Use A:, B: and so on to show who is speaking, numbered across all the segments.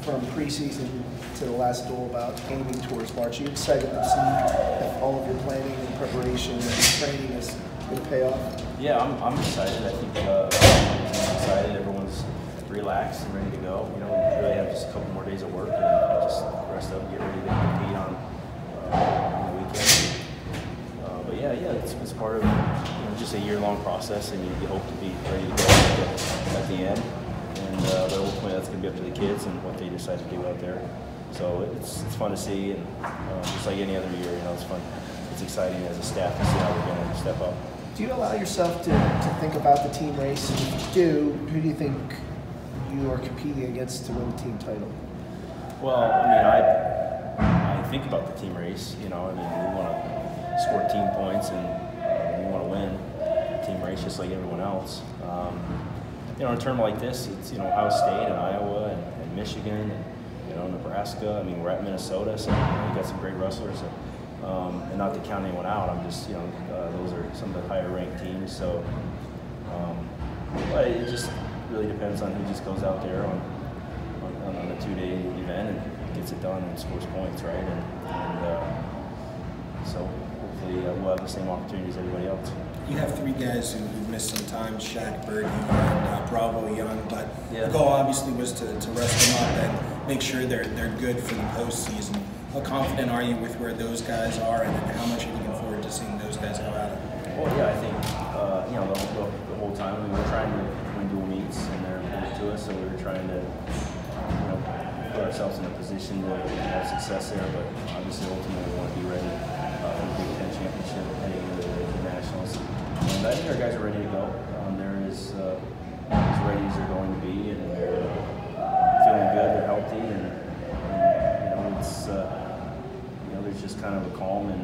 A: from preseason to the last duel about aiming towards March. Are you excited to see if all of your planning and preparation and training is going to pay off?
B: Yeah, I'm excited. I think everyone's excited. Everyone's relaxed and ready to go. You know, we really have just a couple more days of work and just rest up, get ready to compete on the weekend. But yeah, it's part of just a year-long process, and you hope to be ready to go at the end. And but ultimately, that's going to be up to the kids and what they decide to do out there. So it's fun to see, and just like any other year, it's fun. It's exciting as a staff to see how we're going to step up.
A: Do you allow yourself to think about the team race? And if you do, who do you think you are competing against to win the team title?
B: Well, I think about the team race. We want to score team points and we want to win the team race just like everyone else. In a tournament like this, it's Ohio State and Iowa and Michigan and Nebraska. We're at Minnesota, so we got some great wrestlers. And not to count anyone out, I'm just those are some of the higher ranked teams. So, but it just really depends on who just goes out there on a 2-day event and gets it done and scores points, right? And so hopefully we'll have the same opportunity as everybody else.
C: You have 3 guys who missed some time: Shaq, Bergie, and Bravo Young. But
B: yeah,
C: the goal obviously was to rest them up and make sure they're good for the postseason. How confident are you with where those guys are, and how much are you looking forward to seeing those guys go at it?
B: Well, yeah, I think the whole time we were trying to win dual meets, and they're important to us, so we were trying to put ourselves in a position to have success there. But obviously, ultimately, we want to be ready for the Big Ten championship heading into the nationals. And I think our guys are ready to go. They're as ready as they're going to be, and they're feeling good. They're healthy, and it's. There's just kind of a calm and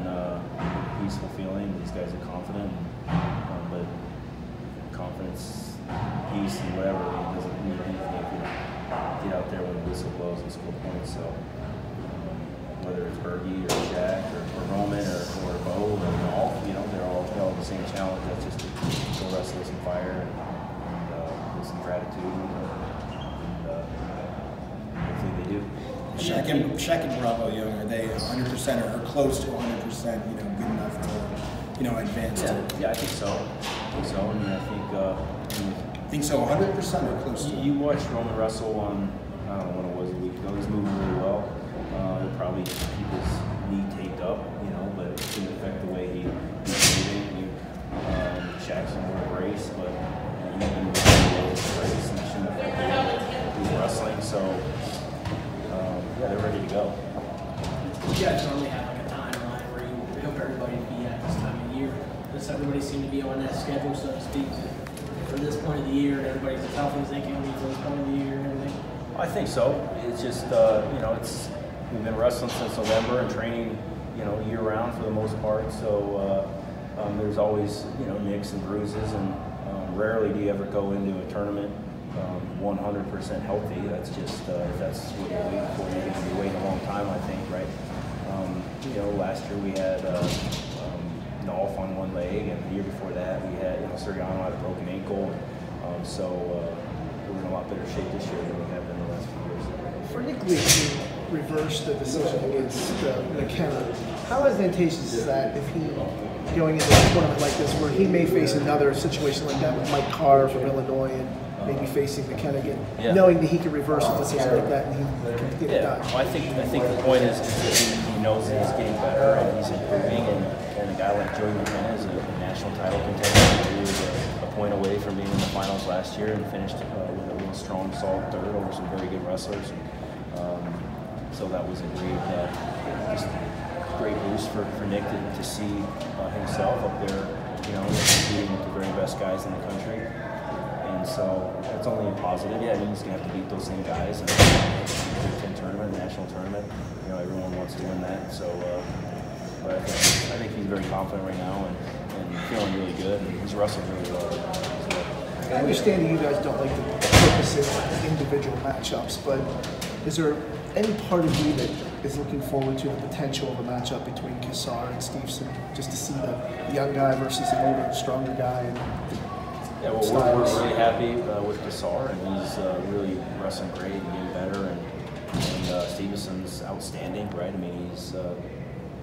B: peaceful feeling. These guys are confident, but confidence, peace, and whatever, it doesn't mean anything if you get out there when the whistle blows and score points. So whether it's Bergie or Shaq or Roman or Bo or Dolph, they're all the same challenge. That's just to go wrestle with some fire and with some gratitude, and hopefully they do.
C: Shaq and Bravo Young, are they 100% or close to 100%, good enough to, advance?
B: Yeah, I think so.
C: I think so, 100% or close to?
B: You watched Roman wrestle on, I don't know when it was, a week ago. He's moving really well. He'll probably keep his knee taped up, but it shouldn't affect the way he's moving. Shaq's in a brace, but he can move his brace, and it shouldn't affect the way he's wrestling. So. Yeah, they're ready to go.
D: You guys normally have like a timeline where you hope everybody to be at this time of year. Does everybody seem to be on that schedule, so to speak, for this point of the year, and everybody's as healthy as they can be for this point of the year and everything?
B: I think so. It's just, we've been wrestling since November and training, year round for the most part. So there's always, nicks and bruises, and rarely do you ever go into a tournament 100% healthy. That's just if that's what you're waiting for, you're going to be waiting a long time, I think, right? Last year we had Dolph on one leg, and the year before that we had Suriano had a broken ankle. So we're in a lot better shape this year than we have been the last few years.
A: For Nick Lee to reverse the decision against McKenna, how advantageous is that if he going into a tournament like this, where he may face another situation like that with Mike Carr from Illinois and maybe facing McKenna again, knowing that he can reverse a decision like that and he can get it done?
B: Well, I think the point is that he knows that he's getting better and he's improving, and a guy like Joey McKenna is a national title contender. He was a point away from being in the finals last year and finished with a real strong, solid third over some very good wrestlers. So that was a great boost for Nick to see himself up there, competing with the very best guys in the country. And so it's only a positive. Yeah, he's going to have to beat those same guys in the Big Ten tournament, national tournament. Everyone wants to win that. So, but I think he's very confident right now and feeling really good. And he's wrestled really well as well.
A: I understand that you guys don't like to focus in individual matchups, but is there any part of you that is looking forward to the potential of a matchup between Cael and Stevenson, just to see the young guy versus an older, stronger guy?
B: Yeah, well, we're really happy with Cael, and he's really wrestling great and getting better, and Stevenson's outstanding, right? I mean, he's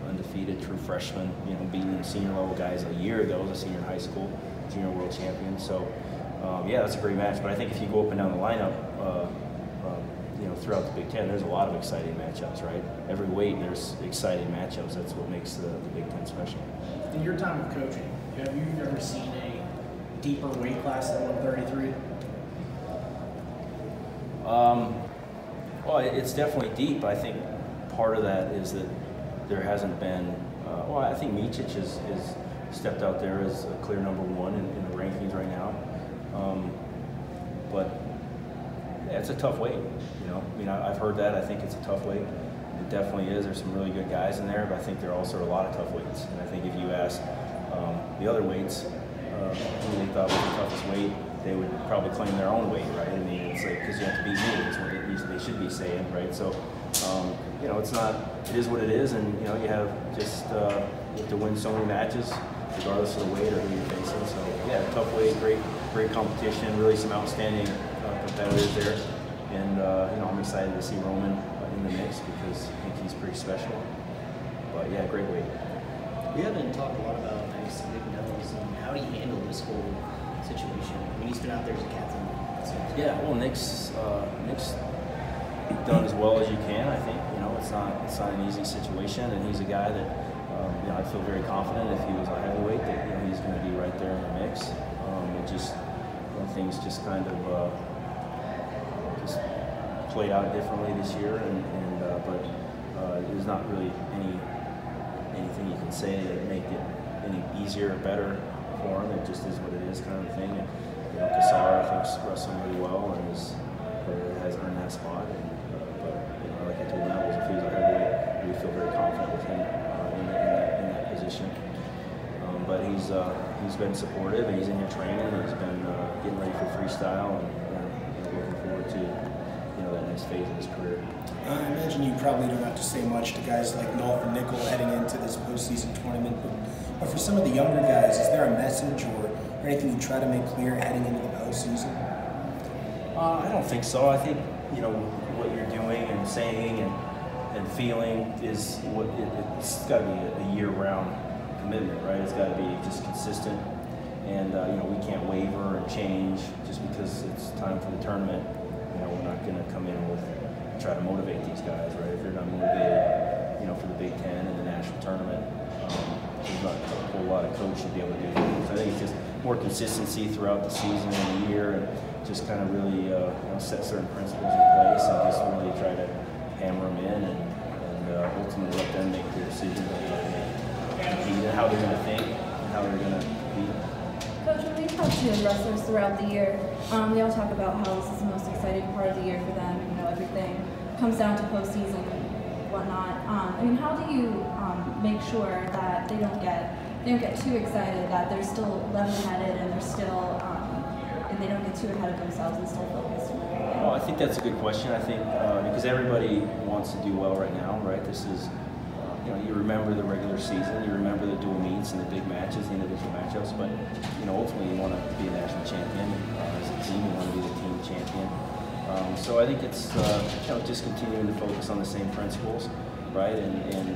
B: undefeated, true freshman, you know, beating senior level guys a year ago, as a senior in high school, junior world champion. So, yeah, that's a great match. But I think if you go up and down the lineup, you know, throughout the Big Ten, there's a lot of exciting matchups, right? Every weight, there's exciting matchups. That's what makes the Big Ten special.
D: In your time of coaching, have you ever seen a deeper weight class than 133?
B: Well, it's definitely deep. I think part of that is that there hasn't been, well, I think Micic is stepped out there as a clear number one in the rankings right now. But yeah, it's a tough weight, you know. I mean, I've heard that. I think it's a tough weight. It definitely is. There's some really good guys in there, but I think there are also a lot of tough weights. And I think if you ask the other weights who they thought was the toughest weight, they would probably claim their own weight, right? I mean, it's like, because you have to beat me, is what they should be saying, right? So, you know, it's not, it is what it is, and, you know, you have just, you have to win so many matches, regardless of the weight or who you're facing. So, yeah, tough weight, great competition, really some outstanding competitors there. And, you know, I'm excited to see Roman in the mix because I think he's pretty special. But, yeah, great weight.
E: We haven't talked a lot about Nick's big nose and how do you handle this whole situation? I mean, he's been out there as a captain. So.
B: Yeah, well, Nick's done as well as you can. I think, you know, it's not an easy situation, and he's a guy that you know, I feel very confident if he was a heavyweight that, you know, he's going to be right there in the mix. It just, you know, things just kind of just played out differently this year, but there's not really anything you can say to make it any easier or better for him. It just is what it is, kind of thing. And, you know, Cael, I think, is wrestling really well and has earned that spot. And, but, you know, like I told Neville, if he was a heavyweight, we feel very confident with him in that position. But he's been supportive, and he's in here training, and he's been getting ready for freestyle, and you know, looking forward to, you know, that next phase of his career.
C: I imagine you probably don't have to say much to guys like Nolf and Nickel heading into this postseason tournament, but for some of the younger guys, is there a message or anything you try to make clear heading into the postseason?
B: I don't think so. I think, you know, what you're doing and saying and feeling is what it's got to be a year-round commitment, right? It's got to be just consistent, and you know, we can't waver and change just because it's time for the tournament. You know, we're not going to come in with try to motivate these guys, right? If they're not motivated, you know, for the Big Ten and the national tournament, there's not a whole lot of coach should be able to do that. So I think it's just more consistency throughout the season and the year, and just kind of really, you know, set certain principles in place and just really try to hammer them in and ultimately let them make their decisions on how they're going to compete and how they're going to think and how they're going to compete.
F: Coach, when we talk to wrestlers throughout the year, they all talk about how this is the most exciting part of the year for them. You know, everything comes down to postseason and whatnot. I mean, how do you make sure that they don't get too excited, that they're still level-headed and they're still and they don't get too ahead of themselves and still focused?
B: Well, I think that's a good question. I think because everybody wants to do well right now, right? This is, you know, you remember the regular season, you remember the dual meets and the big matches, the individual matchups, but, you know, ultimately you want to be a national champion. As a team, you want to be the team champion. So I think it's, you know, just continuing to focus on the same principles, right? And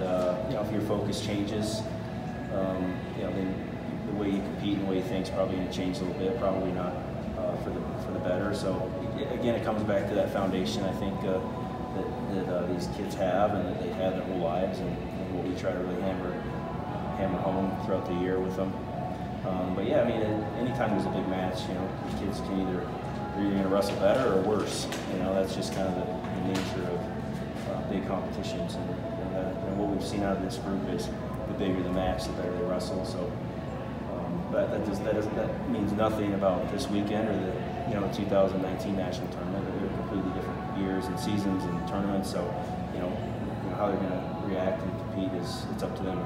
B: you know, if your focus changes, you know, then the way you compete and the way you think is probably going to change a little bit, probably not for the better. So again, it comes back to that foundation, I think, that these kids have and that they've had their whole lives, and what we try to really hammer home throughout the year with them. But yeah, I mean, anytime there's a big match, you know, the kids can they're either going to wrestle better or worse. You know, that's just kind of the nature of big competitions. And what we've seen out of this group is the bigger the match, the better they wrestle. So, but that means nothing about this weekend or the 2019 national tournament. They're completely different years and seasons and tournaments. So, you know how they're going to react and compete it's up to them.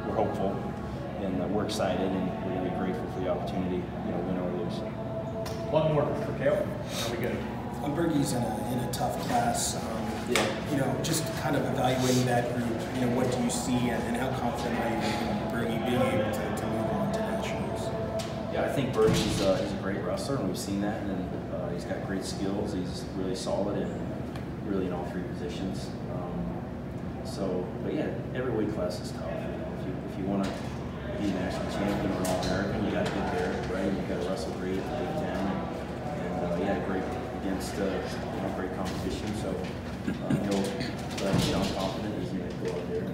B: We're hopeful, and we're excited, and we're going to be grateful for the opportunity. Win or lose.
G: One more for Cael. Are we good?
C: Bergie's in a tough class. Just kind of evaluating that group. What do you see, and how confident are you in Bergie being able to move on to nationals?
B: Yeah, I think Bergie's he's a great wrestler, and we've seen that. And he's got great skills. He's really solid, and really in all three positions. But yeah, every weight class is tough. If you want to be a national champion or an All-American, you got to get there, right? You got to wrestle great at the Big Ten, and yeah, great against great competition. So I'm confident he's going to go out there and